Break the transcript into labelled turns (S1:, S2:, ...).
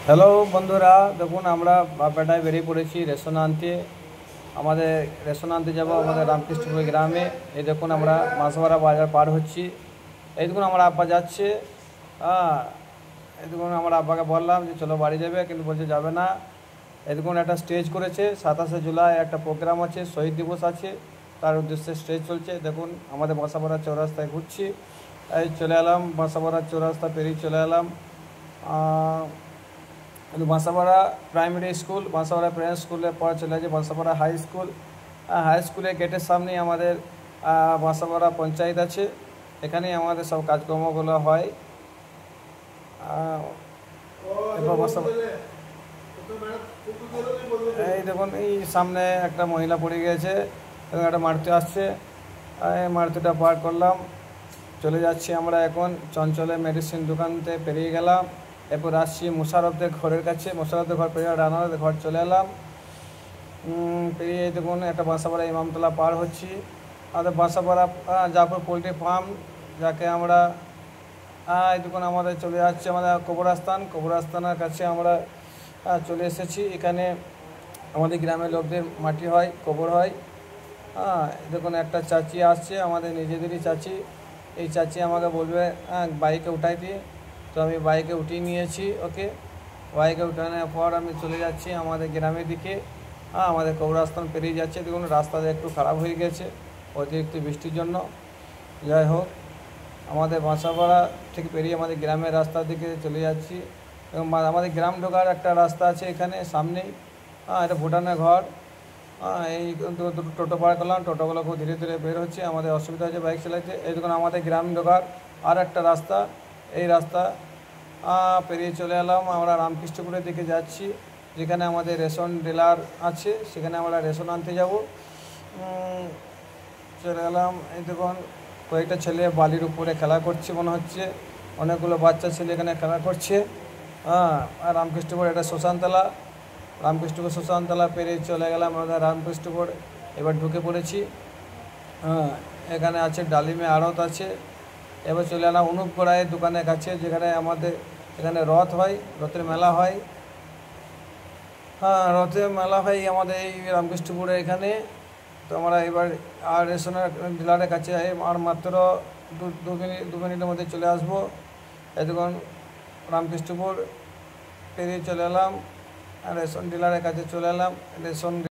S1: Hello বন্ধুরা, দেখুন আমরা বারপেটায় বেরিয়ে পড়েছি রেশন আনতে। আমাদের রেশন আনতে যাবো আমাদের রামকৃষ্ণপুর গ্রামে। এই দেখুন আমরা মাছবাড়া বাজার পার হচ্ছি। এই দেখুন আমার আব্বা যাচ্ছে। হ্যাঁ, এই দেখুন আমার আব্বাকে বললাম যে চলো বাড়ি যাবে, কিন্তু বলছে যাবে না। এই দেখুন একটা স্টেজ করেছে, 27শে জুলাই একটা প্রোগ্রাম আছে, শহীদ দিবস আছে, তার উদ্দেশ্যে স্টেজ চলছে। দেখুন আমাদের বাসাপাড়া চৌরাস্তায় ঘুরছি। এই চলে এলাম বাসাপাড়া চৌরাস্তা পেরিয়ে চলে এলাম বাঁসাপাড়া প্রাইমারি স্কুল। বাঁসাপাড়া প্রাইমারি স্কুলের পর চলে যাচ্ছে বাঁসাপাড়া হাই স্কুল। হাই স্কুলের গেটের সামনেই আমাদের বাঁসাপাড়া পঞ্চায়েত আছে। এখানেই আমাদের সব কাজকর্মগুলো হয়। এরপর এই দেখুন এই সামনে একটা মহিলা পড়ে গিয়েছে এবং একটা মারুতি আসছে। এই মারুতিটা পার করলাম, চলে যাচ্ছি আমরা এখন চঞ্চলের মেডিসিন দোকানতে পেরিয়ে গেলাম। এরপর আসছি মোশারফদের ঘরের কাছে, মোশারফদের ঘর পেরিয়ে রানাদের ঘর চলে এলাম। পেরিয়ে দেখুন একটা বাঁসাপাড়া ইমামতলা পার হচ্ছি। আমাদের বাঁসাপাড়া জাফর পোলট্রি ফার্ম, যাকে আমরা এই দেখুন আমাদের চলে যাচ্ছে আমাদের কবরস্থানের কাছে আমরা চলে এসেছি। এখানে আমাদের গ্রামের লোকদের মাটি হয়, কবর হয়। দেখুন একটা চাচি আসছে, আমাদের নিজেদেরই চাচি। এই চাচি আমাকে বলবে বাইকে উঠাই দিয়ে, তো আমি বাইকে উঠিয়ে নিয়েছি ওকে। বাইকে উঠানোর পর আমি চলে যাচ্ছি আমাদের গ্রামের দিকে। আমাদের কবরস্থান পেরিয়ে যাচ্ছে। দেখুন রাস্তাটা একটু খারাপ হয়ে গেছে অতিরিক্ত বৃষ্টির জন্য। যাই হোক, আমাদের বাঁসাপাড়া থেকে পেরিয়ে আমাদের গ্রামের রাস্তার দিকে চলে যাচ্ছি এবং আমাদের গ্রাম ঢোকার একটা রাস্তা আছে এখানে সামনেই। এটা ভুটানের ঘর। এই দুটো টোটো পার করলাম, টোটোগুলো খুব ধীরে ধীরে বের হচ্ছে, আমাদের অসুবিধা হচ্ছে বাইক চালাইতে। এই দেখুন আমাদের গ্রাম ঢোকার আর একটা রাস্তা। এই রাস্তা পেরিয়ে চলে এলাম আমরা রামকৃষ্ণপুরের দিকে যাচ্ছি, যেখানে আমাদের রেশন ডিলার আছে, সেখানে আমরা রেশন আনতে যাব। চলে এলাম। এই দেখুন কয়েকটা ছেলে বালির উপরে খেলা করছে মনে হচ্ছে, অনেকগুলো বাচ্চা ছেলে এখানে খেলা করছে। আর রামকৃষ্ণপুর এটা শ্মশানতলা। রামকৃষ্ণপুর শ্মশানতলা পেরিয়ে চলে গেলাম আমাদের রামকৃষ্ণপুর। এবার ঢুকে পড়েছি। এখানে আছে ডালিমে আড়ত আছে। এবার চলে এলাম অনুপ গড়াইয়ের দোকানের কাছে, যেখানে আমাদের এখানে রথ হয়, রথের মেলা হয়। রথের মেলা হয় আমাদের এই রামকৃষ্ণপুরে এখানে। তো আমরা এবার আর রেশনের ডিলারের কাছে আর মাত্র দু মিনিটের মধ্যে চলে আসবো। এই দেখুন রামকৃষ্ণপুর পেরিয়ে চলে এলাম, রেশন ডিলারের কাছে চলে এলাম। রেশন